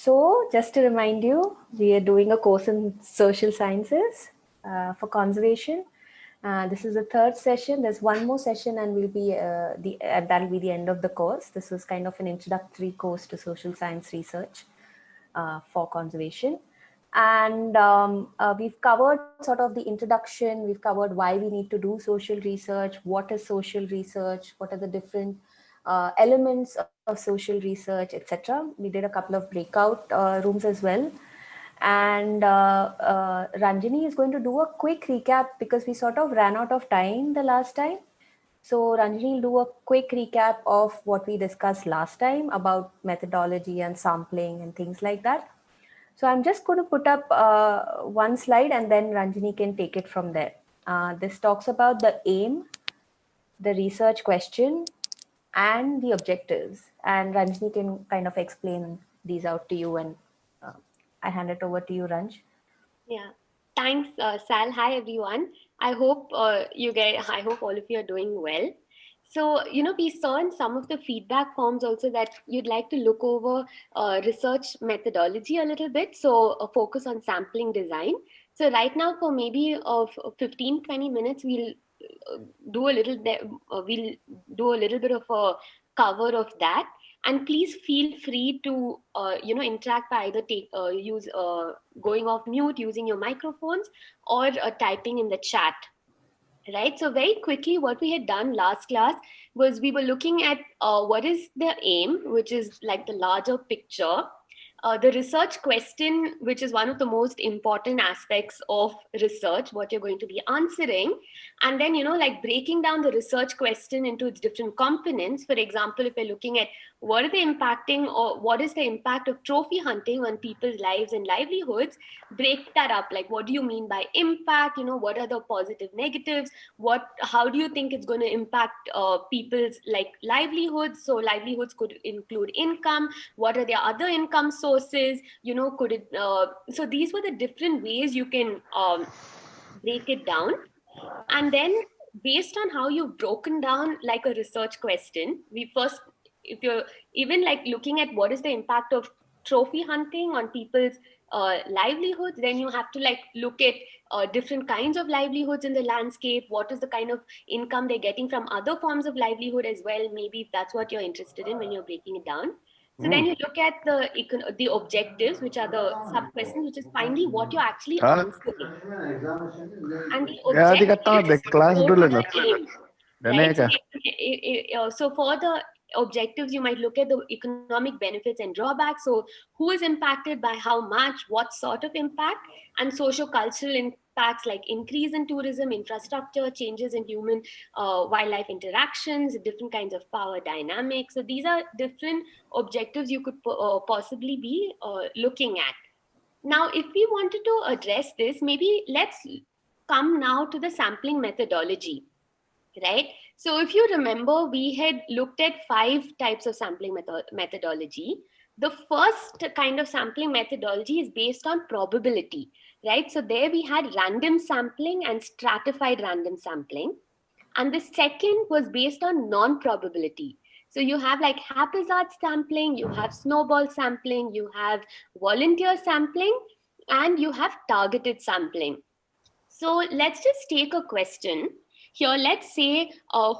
So, just to remind you, we are doing a course in social sciences for conservation. This is the third session. There's one more session, and will be that'll be the end of the course. This was kind of an introductory course to social science research for conservation. And we've covered sort of the introduction. We've covered why we need to do social research, what is social research, what are the different elements of social research, etc. We did a couple of breakout rooms as well. And Ranjini is going to do a quick recap because we sort of ran out of time the last time. So Ranjini will do a quick recap of what we discussed last time about methodology and sampling and things like that. So I'm just going to put up one slide and then Ranjini can take it from there. This talks about the aim, the research question, and the objectives. And Ranjini can kind of explain these out to you, and I hand it over to you, Ranj. Yeah, thanks, Sal. Hi, everyone. I hope I hope all of you are doing well. So, we saw in some of the feedback forms also that you'd like to look over research methodology a little bit. So, a focus on sampling design. So, right now, for maybe of 15-20 minutes, do a little. We'll do a little bit of a cover of that, and please feel free to interact by either use going off mute using your microphones or typing in the chat, right? So very quickly, what we had done last class was we were looking at what is the aim, which is like the larger picture, the research question, which is one of the most important aspects of research, what you're going to be answering. And then, like breaking down the research question into its different components. For example, if you're looking at what are they impacting or what is the impact of trophy hunting on people's lives and livelihoods, break that up. Like, what do you mean by impact? What are the positive, negatives? How do you think it's going to impact people's like livelihoods? So livelihoods could include income. What are their other income sources? Could it so these were the different ways you can break it down. And then based on how you've broken down like a research question, we first, if you're even like looking at what is the impact of trophy hunting on people's livelihoods, then you have to like look at different kinds of livelihoods in the landscape. What is the kind of income they're getting from other forms of livelihood as well? Maybe if that's what you're interested in when you're breaking it down. So then you look at the objectives, which are the sub questions, which is finally what you're actually हाँ answering. And the यार अधिक आता objectives class go to डुलन the aim, डने right? So, का so for the objectives, you might look at the economic benefits and drawbacks. So who is impacted by how much, what sort of impact, and socio-cultural impacts like increase in tourism, infrastructure, changes in human wildlife interactions, different kinds of power dynamics. So these are different objectives you could possibly be looking at. Now, if we wanted to address this, maybe let's come now to the sampling methodology, right? So if you remember, we had looked at 5 types of sampling methodology. The first kind of sampling methodology is based on probability, right? So there we had random sampling and stratified random sampling. And the second was based on non-probability. So you have like haphazard sampling, you have snowball sampling, you have volunteer sampling, and you have targeted sampling. So let's just take a question here. Let's say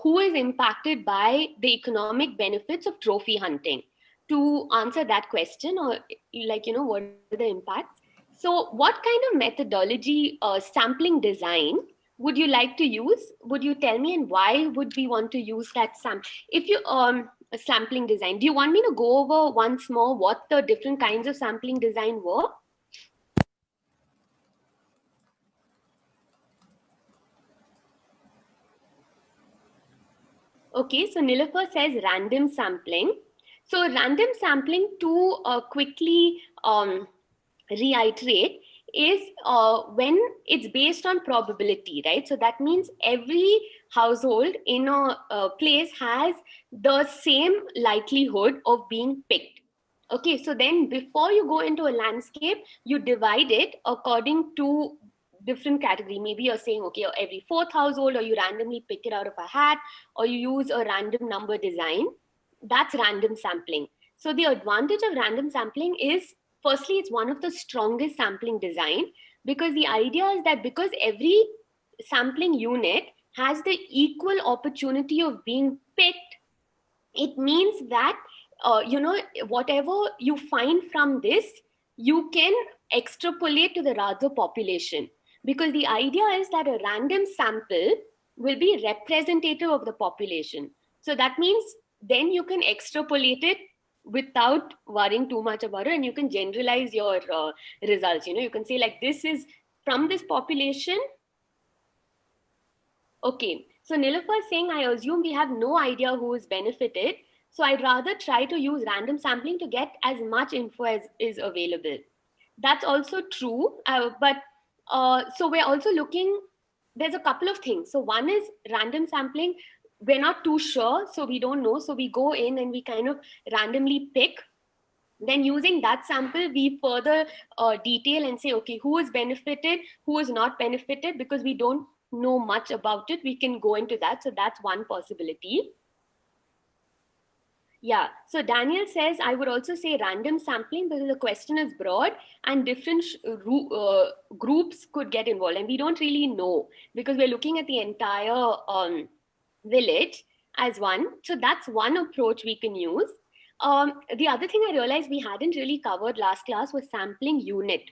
who is impacted by the economic benefits of trophy hunting. To answer that question, or like, what are the impacts? So what kind of methodology, sampling design would you like to use? Would you tell me, and why would we want to use that if you sampling design? Do you want me to go over once more what the different kinds of sampling design were? Okay, so Nilofer says random sampling. So random sampling, to quickly reiterate, is when it's based on probability, right? So that means every household in a place has the same likelihood of being picked. Okay, so then before you go into a landscape, you divide it according to different category. Maybe you're saying, okay, every 4th household, or you randomly pick it out of a hat, or you use a random number design. That's random sampling. So the advantage of random sampling is firstly, it's one of the strongest sampling design, because the idea is that because every sampling unit has the equal opportunity of being picked, it means that whatever you find from this, you can extrapolate to the larger population, because the idea is that a random sample will be representative of the population. So that means then you can extrapolate it without worrying too much about it, and you can generalize your results. You can say, like, this is from this population. Okay, so Nilofer is saying, I assume we have no idea who is benefited. So I'd rather try to use random sampling to get as much info as is available. That's also true. So we're also looking, there's a couple of things. So one is random sampling. We're not too sure, so we don't know. So we go in and we kind of randomly pick. Then using that sample, we further detail and say, okay, who is benefited, who is not benefited, because we don't know much about it. We can go into that. So that's one possibility. Yeah. So Daniel says, I would also say random sampling because the question is broad and different groups could get involved. And we don't really know because we're looking at the entire village as one. So that's one approach we can use. The other thing I realized we hadn't really covered last class was sampling unit.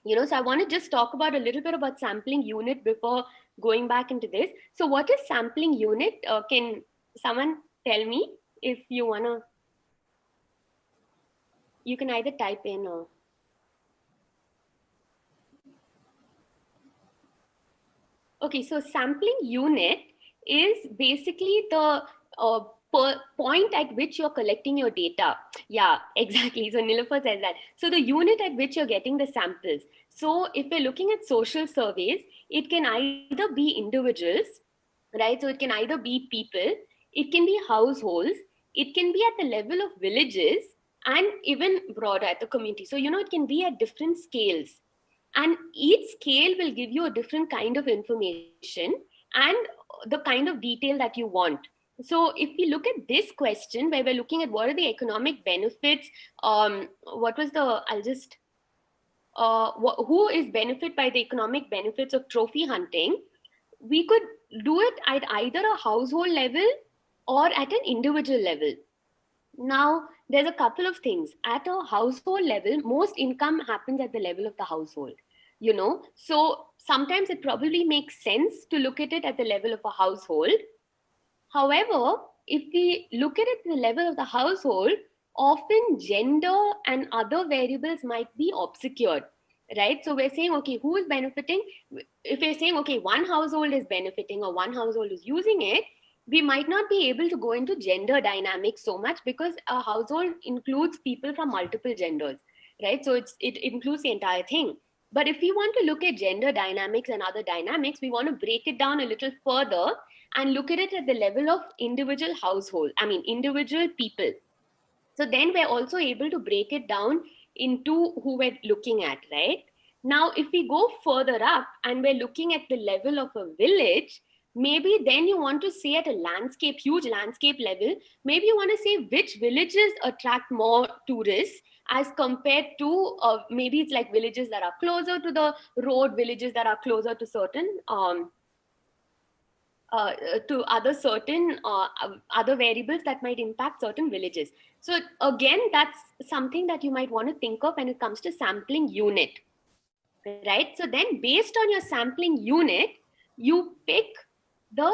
So I want to just talk about a little bit about sampling unit before going back into this. So what is sampling unit? Can someone tell me if you want to? You can either type in or. Okay, so sampling unit is basically the point at which you're collecting your data. Yeah, exactly. So Nilofer says that. So the unit at which you're getting the samples. So if we're looking at social surveys, it can either be individuals, right? So it can either be people, it can be households, it can be at the level of villages, and even broader at the community. So, it can be at different scales. And each scale will give you a different kind of information and the kind of detail that you want. So if we look at this question where we're looking at what are the economic benefits, what was the, I'll just, who is benefit by the economic benefits of trophy hunting, we could do it at either a household level or at an individual level. Now, there's a couple of things. At a household level, most income happens at the level of the household, So sometimes it probably makes sense to look at it at the level of a household. However, if we look at it at the level of the household, often gender and other variables might be obscured, right? So we're saying, okay, who is benefiting? If we're saying, okay, one household is benefiting or one household is using it, we might not be able to go into gender dynamics so much because a household includes people from multiple genders, right? So it includes the entire thing. But if we want to look at gender dynamics and other dynamics, we want to break it down a little further and look at it at the level of individual individual people. So then we're also able to break it down into who we're looking at, right? Now, if we go further up and we're looking at the level of a village, maybe then you want to say at a landscape, huge landscape level, maybe you want to say which villages attract more tourists as compared to maybe it's like villages that are closer to the road, villages that are closer to certain other variables that might impact certain villages. So again, that's something that you might want to think of when it comes to sampling unit, right? So then based on your sampling unit, you pick the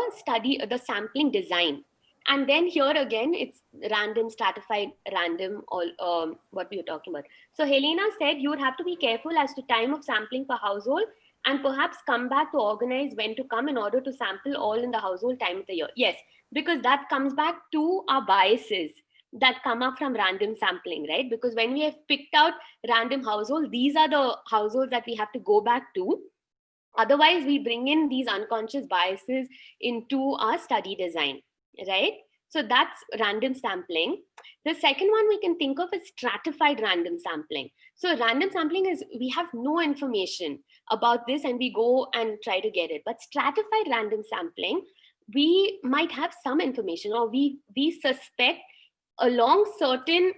sampling design. And then here again, it's random, stratified, random, all what we were talking about. So Helena said you would have to be careful as to time of sampling per household and perhaps come back to organize when to come in order to sample all in the household time of the year. Yes, because that comes back to our biases that come up from random sampling, right? Because when we have picked out random households, these are the households that we have to go back to. Otherwise, we bring in these unconscious biases into our study design, right? So that's random sampling. The second one we can think of is stratified random sampling. So random sampling is we have no information about this and we go and try to get it. But stratified random sampling, we might have some information or we suspect along certain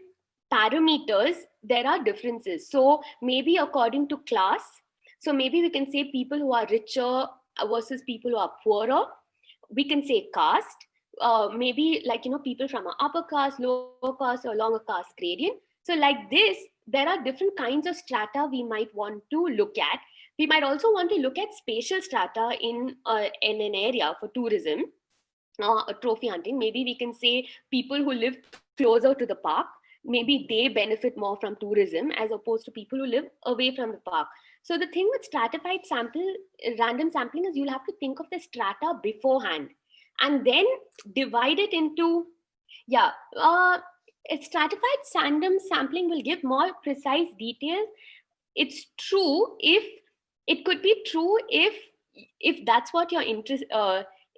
parameters, there are differences. So maybe according to class, so maybe we can say people who are richer versus people who are poorer. We can say caste, maybe like, people from an upper caste, lower caste, or along a caste gradient. So like this, there are different kinds of strata we might want to look at. We might also want to look at spatial strata in an area for tourism or trophy hunting. Maybe we can say people who live closer to the park, maybe they benefit more from tourism as opposed to people who live away from the park. So the thing with stratified random sampling is you'll have to think of the strata beforehand and then divide it into, a stratified random sampling will give more precise details. It's true if it could be true if that's what your interest,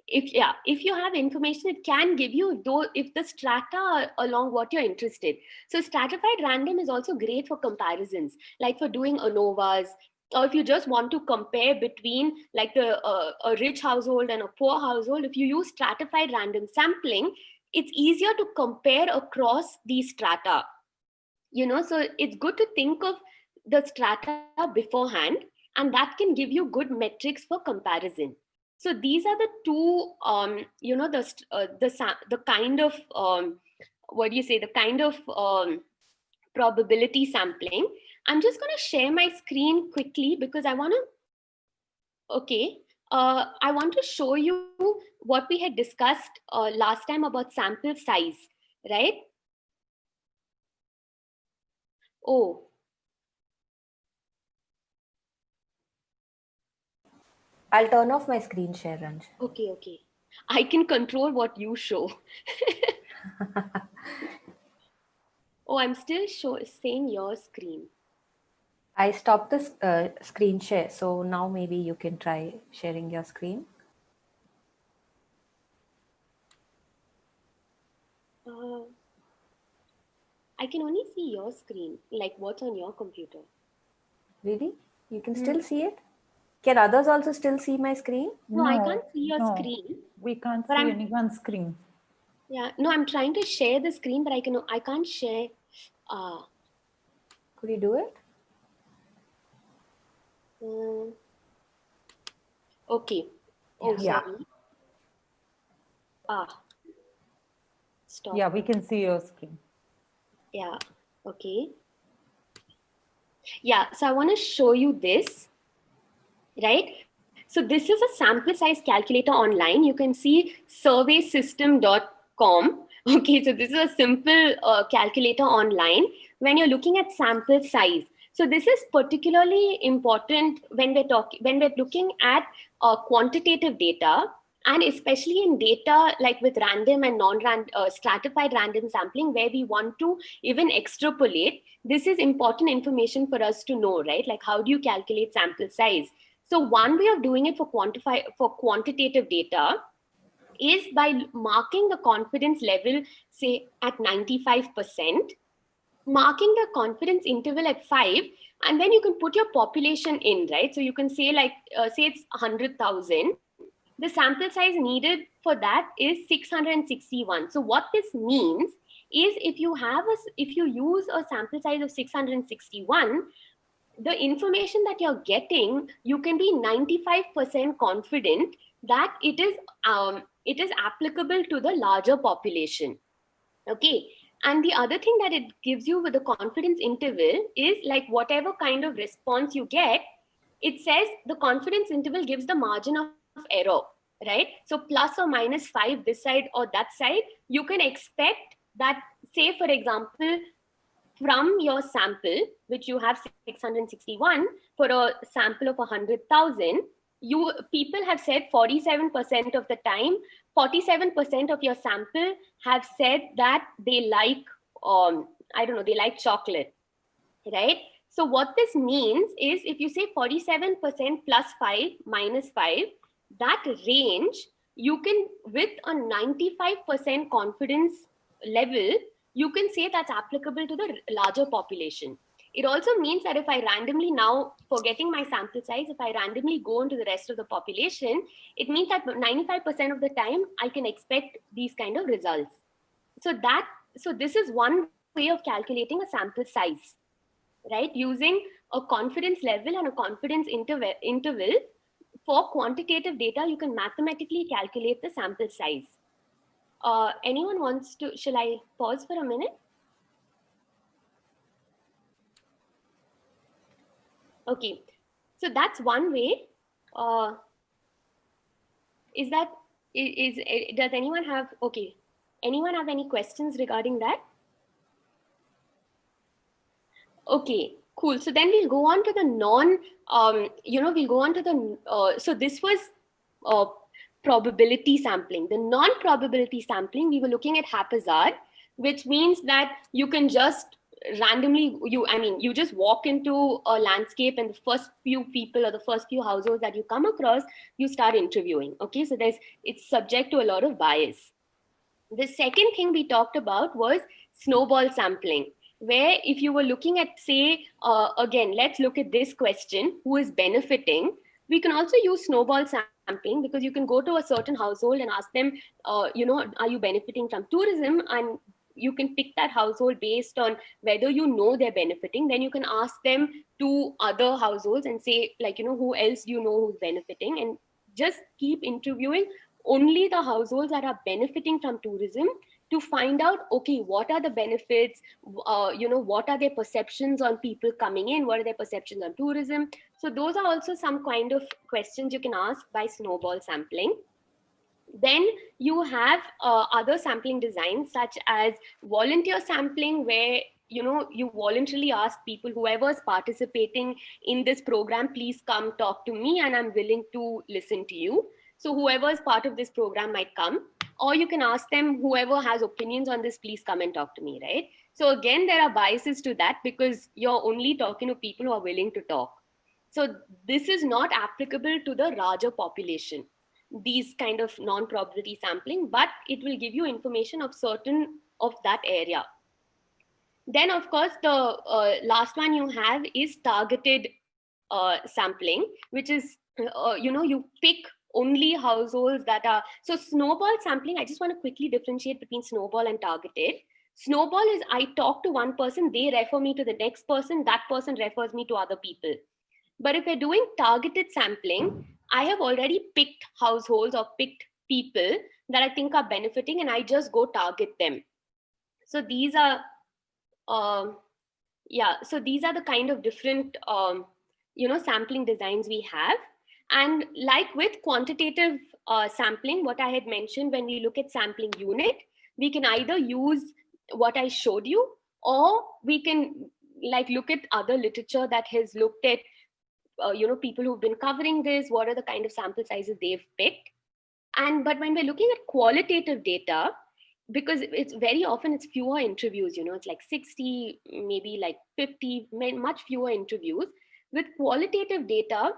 if you have information, it can give you, though, if the strata are along what you're interested. So stratified random is also great for comparisons, like for doing ANOVAs, or if you just want to compare between like a rich household and a poor household. If you use stratified random sampling, it's easier to compare across these strata, so it's good to think of the strata beforehand, and that can give you good metrics for comparison. So these are the two, the kind of, the kind of probability sampling. I'm just going to share my screen quickly because I want to show you what we had discussed last time about sample size, right? Oh. I'll turn off my screen share, Ranj. Okay. I can control what you show. Oh, I'm still seeing your screen. I stopped the screen share, so now maybe you can try sharing your screen. I can only see your screen, like what's on your computer. Really? You can still see it? Can others also still see my screen? No, I can't see your screen. We can't see anyone's screen. Yeah, no, I'm trying to share the screen, but I can't share. Could you do it? Okay. Oh, Yeah. sorry. Stop. Yeah, we can see your screen. Yeah, okay. Yeah, so I want to show you this, right? So this is a sample size calculator online. You can see surveysystem.com. Okay, so this is a simple calculator online when you're looking at sample size. So this is particularly important when we're looking at quantitative data, and especially in data like with random and stratified random sampling, where we want to even extrapolate. This is important information for us to know, right? Like, how do you calculate sample size? So one way of doing it for quantitative data is by marking the confidence level, say at 95%, marking the confidence interval at 5, and then you can put your population in, right? So you can say say it's 100,000. The sample size needed for that is 661. So what this means is if you use a sample size of 661, the information that you're getting, you can be 95% confident that it is applicable to the larger population. Okay. And the other thing that it gives you with the confidence interval is like whatever kind of response you get, it says the confidence interval gives the margin of error, right? So plus or minus 5 this side or that side, you can expect that, say, for example, from your sample, which you have 661, for a sample of 100,000, people have said 47% of the time, 47% of your sample have said that they like, they like chocolate, right? So what this means is if you say 47% plus 5 minus 5, that range, you can, with a 95% confidence level, you can say that's applicable to the larger population. It also means that if I randomly, now forgetting my sample size, if I randomly go into the rest of the population, it means that 95% of the time I can expect these kind of results. So this is one way of calculating a sample size, right? Using a confidence level and a confidence interval for quantitative data, you can mathematically calculate the sample size. Anyone wants to, shall I pause for a minute? Okay, so that's one way. Does anyone have, okay, anyone have any questions regarding that? Okay, cool. So then we'll go on to the we'll go on to the, so this was probability sampling. The non-probability sampling, we were looking at haphazard, which means that you can just randomly, you just walk into a landscape and the first few people or the first few households that you come across, you start interviewing. Okay, so it's subject to a lot of bias. The second thing we talked about was snowball sampling, where if you were looking at, say, again, let's look at this question, who is benefiting? We can also use snowball sampling because you can go to a certain household and ask them, are you benefiting from tourism? And you can pick that household based on whether you know they're benefiting. Then you can ask them to other households and say, like, who else do you know who's benefiting? And just keep interviewing only the households that are benefiting from tourism to find out, okay, what are the benefits, what are their perceptions on people coming in, what are their perceptions on tourism. So those are also some kind of questions you can ask by snowball sampling. Then you have other sampling designs such as volunteer sampling, where you voluntarily ask people, whoever's participating in this program, please come talk to me and I'm willing to listen to you. So whoever is part of this program might come, or you can ask them, whoever has opinions on this, please come and talk to me, right? So again, there are biases to that because you're only talking to people who are willing to talk. So this is not applicable to the larger population, these kind of non-probability sampling, but it will give you information of certain of that area. Then, of course, the last one you have is targeted sampling, which is, you pick only households that are, so snowball sampling, I just want to quickly differentiate between snowball and targeted. Snowball is, I talk to one person, they refer me to the next person, that person refers me to other people. But if we're doing targeted sampling, I have already picked households or picked people that I think are benefiting and I just go target them. So these are, so these are the kind of different, sampling designs we have. And like with quantitative sampling, what I had mentioned, when we look at sampling unit, we can either use what I showed you, or we can look at other literature that has looked at people who've been covering this, what are the kind of sample sizes they've picked. But when we're looking at qualitative data, because it's very often it's fewer interviews, it's like 60, maybe like 50, much fewer interviews. With qualitative data,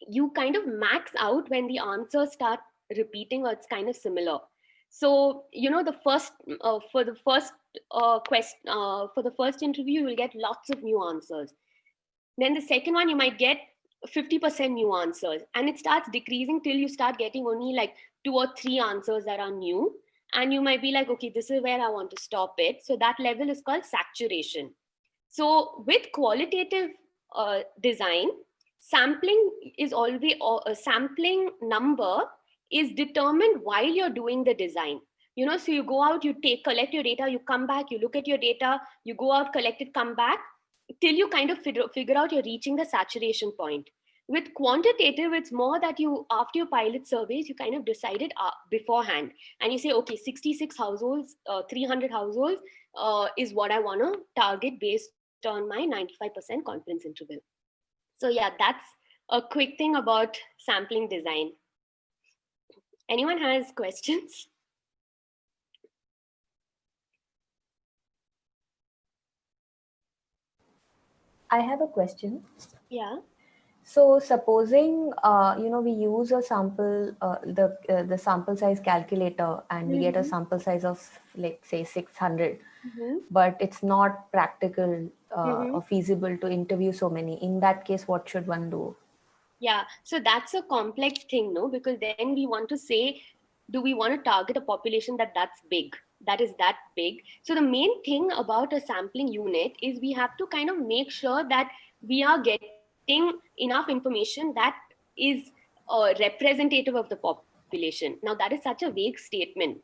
you kind of max out when the answers start repeating or it's kind of similar. So, the first, for the first interview, you will get lots of new answers. Then the second one, you might get 50% new answers, and it starts decreasing till you start getting only like 2 or 3 answers that are new. And you might be like, okay, this is where I want to stop it. So that level is called saturation. So with qualitative design, sampling is always, a sampling number is determined while you're doing the design. So you go out, you collect your data, you come back, you look at your data, you go out, collect it, come back, till you kind of figure out you're reaching the saturation point. With quantitative, it's more that you, after your pilot surveys, you kind of decided beforehand, and you say, okay, 66 households, 300 households is what I want to target based on my 95% confidence interval. So yeah, that's a quick thing about sampling design. Anyone has questions? I have a question. Yeah. So supposing we use a sample, the sample size calculator, and we get a sample size of, let's say, 600, but it's not practical or feasible to interview so many. In that case, what should one do? Yeah, so that's a complex thing, no? Because then we want to say, do we want to target a population that's big? that is that big. So the main thing about a sampling unit is we have to kind of make sure that we are getting enough information that is representative of the population. Now that is such a vague statement,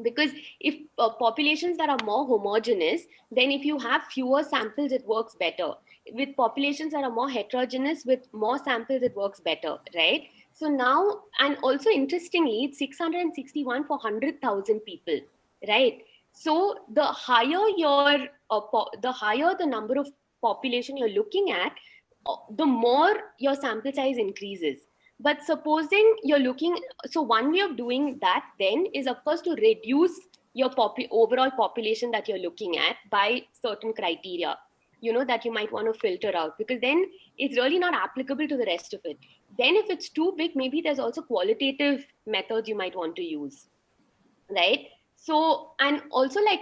because if populations that are more homogeneous, then if you have fewer samples it works better. With populations that are more heterogeneous, with more samples it works better, right? So now, and also interestingly, it's 661 for 100,000 people, right? So the higher the number of population you're looking at, the more your sample size increases. But supposing you're looking, so one way of doing that then is of course to reduce your overall population that you're looking at by certain criteria, that you might want to filter out, because then it's really not applicable to the rest of it. Then if it's too big, maybe there's also qualitative methods you might want to use, right? So, and also like,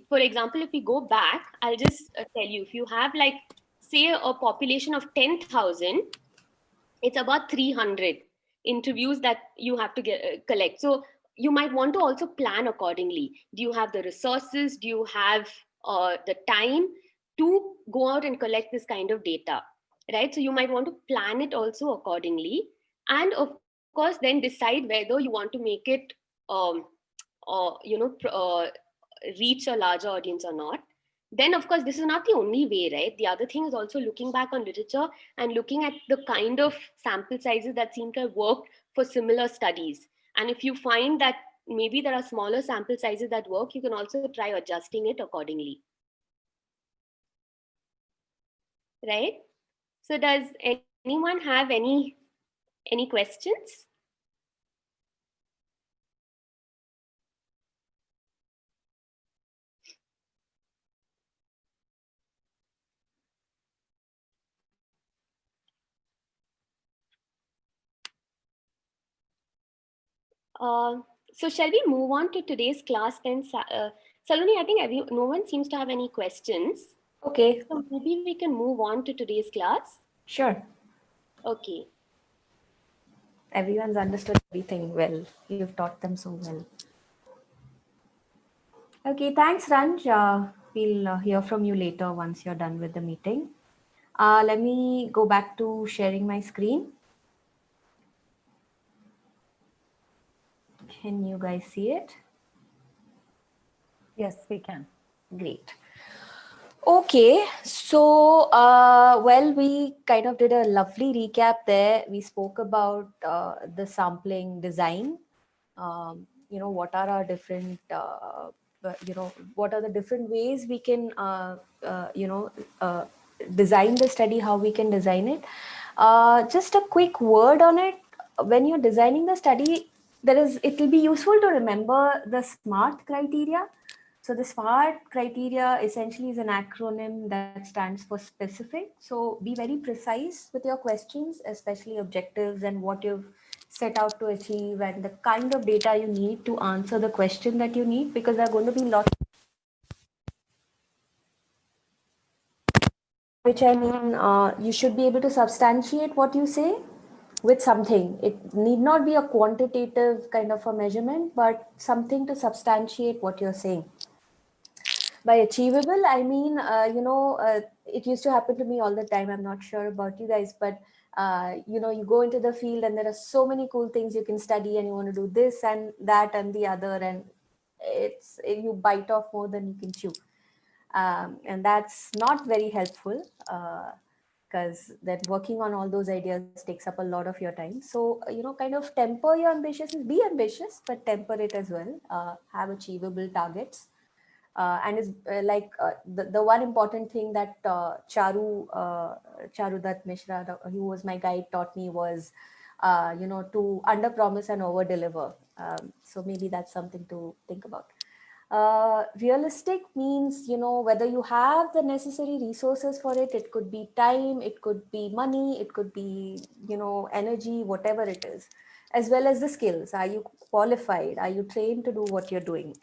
for example, if we go back, I'll just tell you, if you have like, say a population of 10,000, it's about 300 interviews that you have to collect. So you might want to also plan accordingly. Do you have the resources? Do you have the time to go out and collect this kind of data, right? So you might want to plan it also accordingly, and of course then decide whether you want to make it um, reach a larger audience or not. Then of course this is not the only way, right? The other thing is also looking back on literature and looking at the kind of sample sizes that seem to have worked for similar studies. And if you find that maybe there are smaller sample sizes that work, you can also try adjusting it accordingly, right? So does anyone have any questions? So shall we move on to today's class then? Saloni, I think no one seems to have any questions. Okay. So maybe we can move on to today's class. Sure. Okay. Everyone's understood everything well. You've taught them so well. Okay, thanks, Ranj. We'll hear from you later once you're done with the meeting. Let me go back to sharing my screen. Can you guys see it? Yes, we can. Great. Okay, so well, we kind of did a lovely recap there. We spoke about the sampling design. What are our different, what are the different ways we can, design the study, how we can design it. Just a quick word on it. When you're designing the study, it will be useful to remember the SMART criteria. So the SMART criteria essentially is an acronym that stands for specific. So be very precise with your questions, especially objectives and what you've set out to achieve and the kind of data you need to answer the question that you need, because there are going to be lots, which I mean, you should be able to substantiate what you say with something. It need not be a quantitative kind of a measurement, but something to substantiate what you're saying. By achievable, I mean, it used to happen to me all the time. I'm not sure about you guys, but you go into the field and there are so many cool things you can study and you want to do this and that and the other, and you bite off more than you can chew. And that's not very helpful, because then working on all those ideas takes up a lot of your time. So, kind of temper your ambitions, be ambitious, but temper it as well. Have achievable targets. And is the one important thing that Charudat Mishra, who was my guide, taught me was, to under promise and over deliver. So maybe that's something to think about. Realistic means, whether you have the necessary resources for it. It could be time, it could be money, it could be, energy, whatever it is, as well as the skills. Are you qualified? Are you trained to do what you're doing?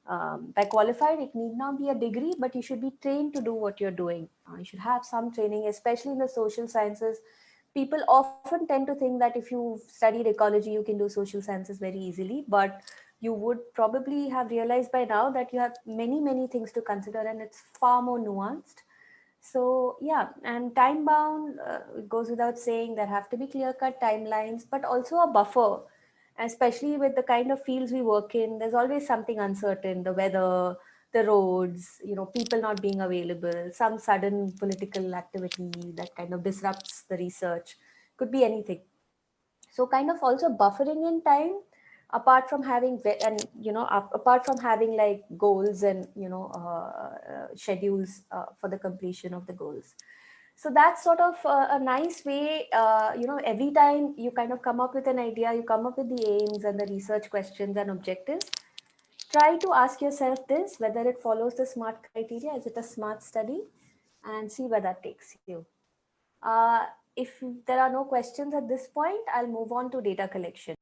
By qualified, it need not be a degree, but you should be trained to do what you're doing. You should have some training, especially in the social sciences. People often tend to think that if you studied ecology, you can do social sciences very easily, but you would probably have realized by now that you have many things to consider, and it's far more nuanced. So yeah, and time bound, it goes without saying, there have to be clear cut timelines, but also a buffer, especially with the kind of fields we work in. There's always something uncertain: the weather, the roads, people not being available, some sudden political activity that kind of disrupts the research. Could be anything. So kind of also buffering in time, apart from having apart from having like goals and schedules for the completion of the goals. So that's sort of a nice way. Every time you kind of come up with an idea, you come up with the aims and the research questions and objectives, try to ask yourself this, whether it follows the SMART criteria. Is it a SMART study? And see where that takes you. uh, if there are no questions at this point, I'll move on to data collection.